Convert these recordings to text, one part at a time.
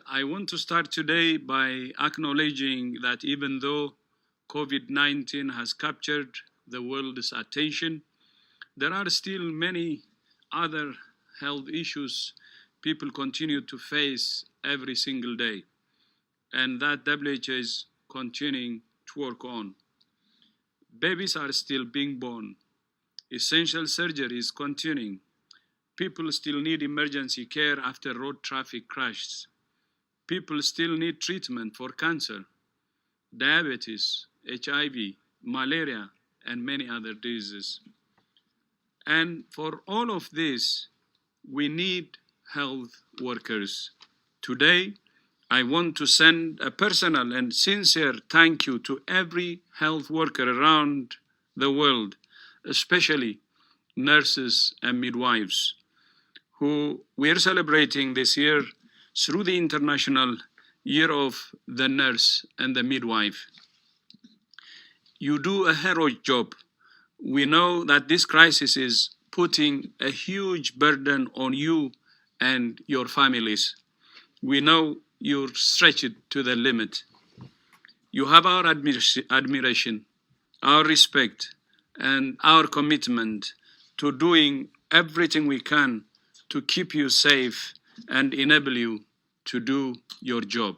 I want to start today by acknowledging that even though COVID-19 has captured the world's attention, there are still many other health issues people continue to face every single day, and that WHO is continuing to work on. Babies are still being born. Essential surgery is continuing. People still need emergency care after road traffic crashes. People still need treatment for cancer, diabetes, HIV, malaria, and many other diseases. And for all of this, we need health workers. Today, I want to send a personal and sincere thank you to every health worker around the world, especially nurses and midwives, who we're celebrating this year through the International Year of the Nurse and the Midwife. You do a heroic job. We know that this crisis is putting a huge burden on you and your families. We know you're stretched to the limit. You have our admiration, our respect, and our commitment to doing everything we can to keep you safe and enable you to do your job.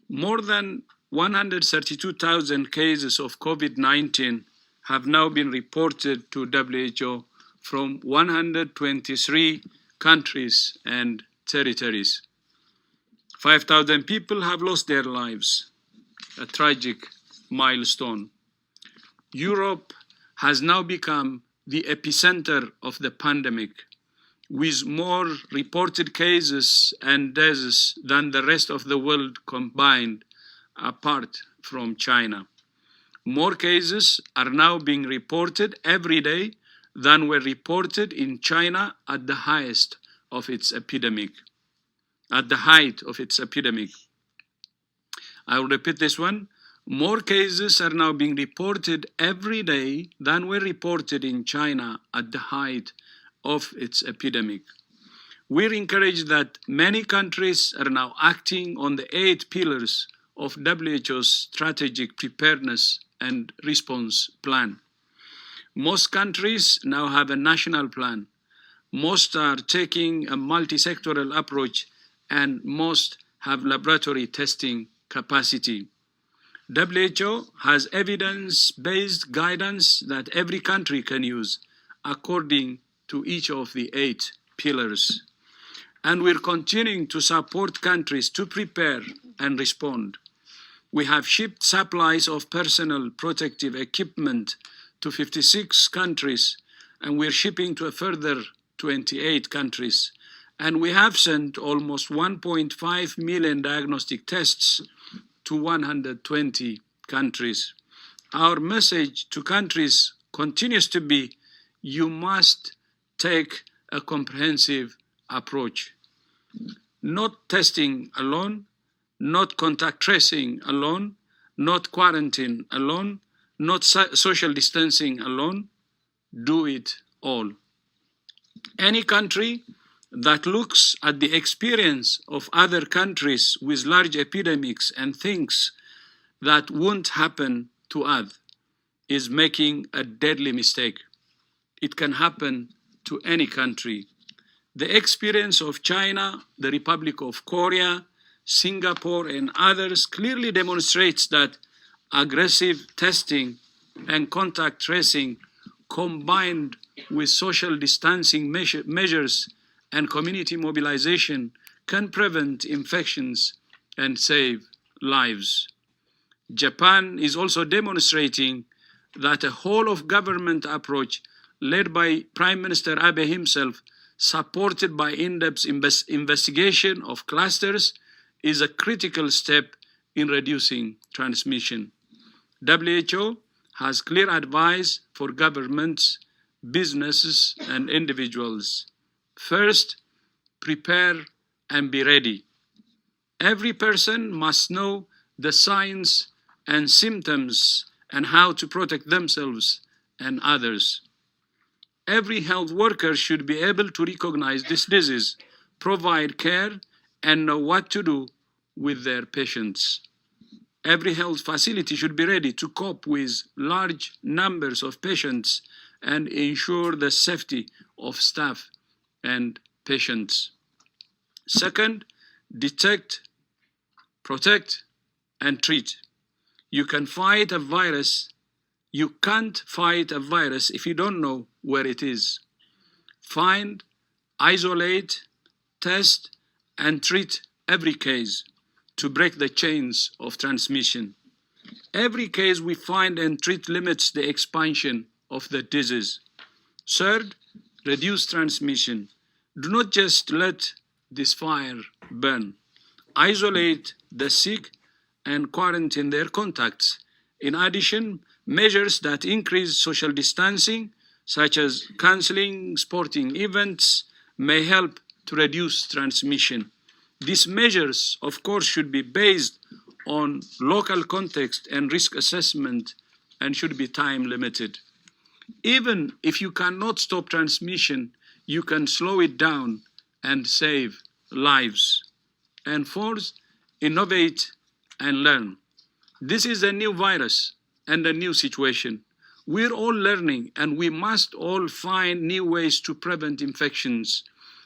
More than 132,000 cases of COVID-19 have now been reported to WHO from 123 countries and territories. 5,000 people have lost their lives, a tragic milestone. Europe has now become the epicenter of the pandemic, with more reported cases and deaths than the rest of the world combined, apart from China. More cases are now being reported every day than were reported in China at the height of its epidemic. I will repeat this one. More cases are now being reported every day than were reported in China at the height of its epidemic. We're encouraged that many countries are now acting on the 8 pillars of WHO's strategic preparedness and response plan. Most countries now have a national plan. Most are taking a multi-sectoral approach, and most have laboratory testing capacity. WHO has evidence-based guidance that every country can use according to each of the 8 pillars. And we're continuing to support countries to prepare and respond. We have shipped supplies of personal protective equipment to 56 countries, and we're shipping to a further 28 countries. And we have sent almost 1.5 million diagnostic tests to 120 countries. Our message to countries continues to be, you must take a comprehensive approach. Not testing alone, not contact tracing alone, not quarantine alone, not social distancing alone. Do it all. Any country that looks at the experience of other countries with large epidemics and thinks that won't happen to us is making a deadly mistake. It can happen to any country. The experience of China, the Republic of Korea, Singapore, and others clearly demonstrates that aggressive testing and contact tracing combined with social distancing measures and community mobilization can prevent infections and save lives. Japan is also demonstrating that a whole-of-government approach led by Prime Minister Abe himself, supported by in-depth investigation of clusters, is a critical step in reducing transmission. WHO has clear advice for governments, businesses, and individuals. First, prepare and be ready. Every person must know the signs and symptoms and how to protect themselves and others. Every health worker should be able to recognize this disease, provide care, and know what to do with their patients. Every health facility should be ready to cope with large numbers of patients and ensure the safety of staff and patients. Second, detect, protect, and treat. You can fight a virus. You can't fight a virus if you don't know where it is. Find, isolate, test, and treat every case to break the chains of transmission. Every case we find and treat limits the expansion of the disease. Third, reduce transmission. Do not just let this fire burn. Isolate the sick and quarantine their contacts. In addition, measures that increase social distancing, such as canceling sporting events, may help to reduce transmission. These measures, of course, should be based on local context and risk assessment and should be time limited. Even if you cannot stop transmission, you can slow it down and save lives. And fourth, innovate and learn. This is a new virus and a new situation. We're all learning and we must all find new ways to prevent infections,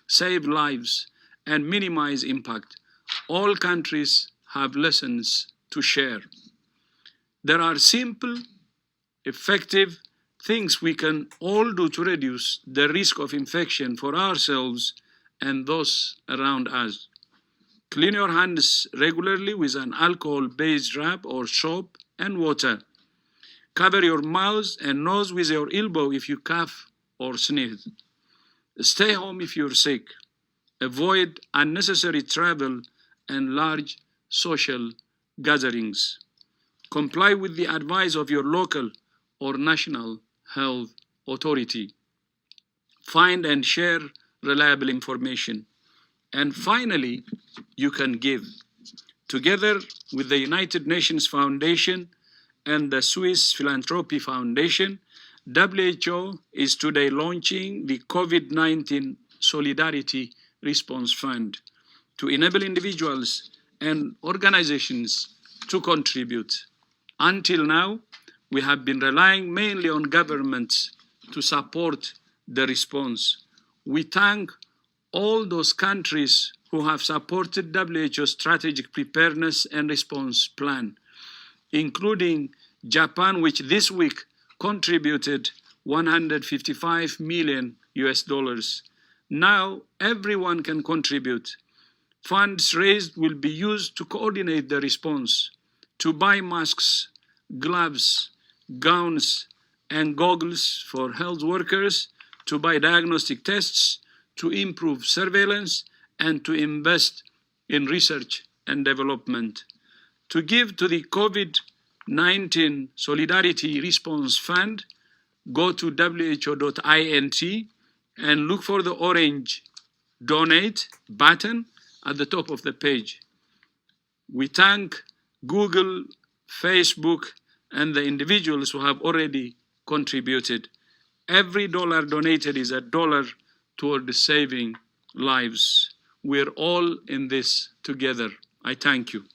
save lives, and minimize impact. All countries have lessons to share. There are simple, effective things we can all do to reduce the risk of infection for ourselves and those around us. Clean your hands regularly with an alcohol-based wrap or soap and water. Cover your mouth and nose with your elbow if you cough or sneeze. Stay home if you're sick. Avoid unnecessary travel and large social gatherings. Comply with the advice of your local or national health authority. Find and share reliable information. And finally, you can give. Together with the United Nations Foundation and the Swiss Philanthropy Foundation, WHO is today launching the COVID-19 Solidarity Response Fund to enable individuals and organizations to contribute. Until now, we have been relying mainly on governments to support the response. We thank all those countries who have supported WHO's strategic preparedness and response plan, including Japan, which this week contributed $155 million. Now everyone can contribute. Funds raised will be used to coordinate the response, to buy masks, gloves, gowns, and goggles for health workers, to buy diagnostic tests, to improve surveillance, and to invest in research and development. To give to the COVID-19 Solidarity Response Fund, go to WHO.int and look for the orange Donate button at the top of the page. We thank Google, Facebook, and the individuals who have already contributed. Every dollar donated is a dollar toward saving lives. We're all in this together. I thank you.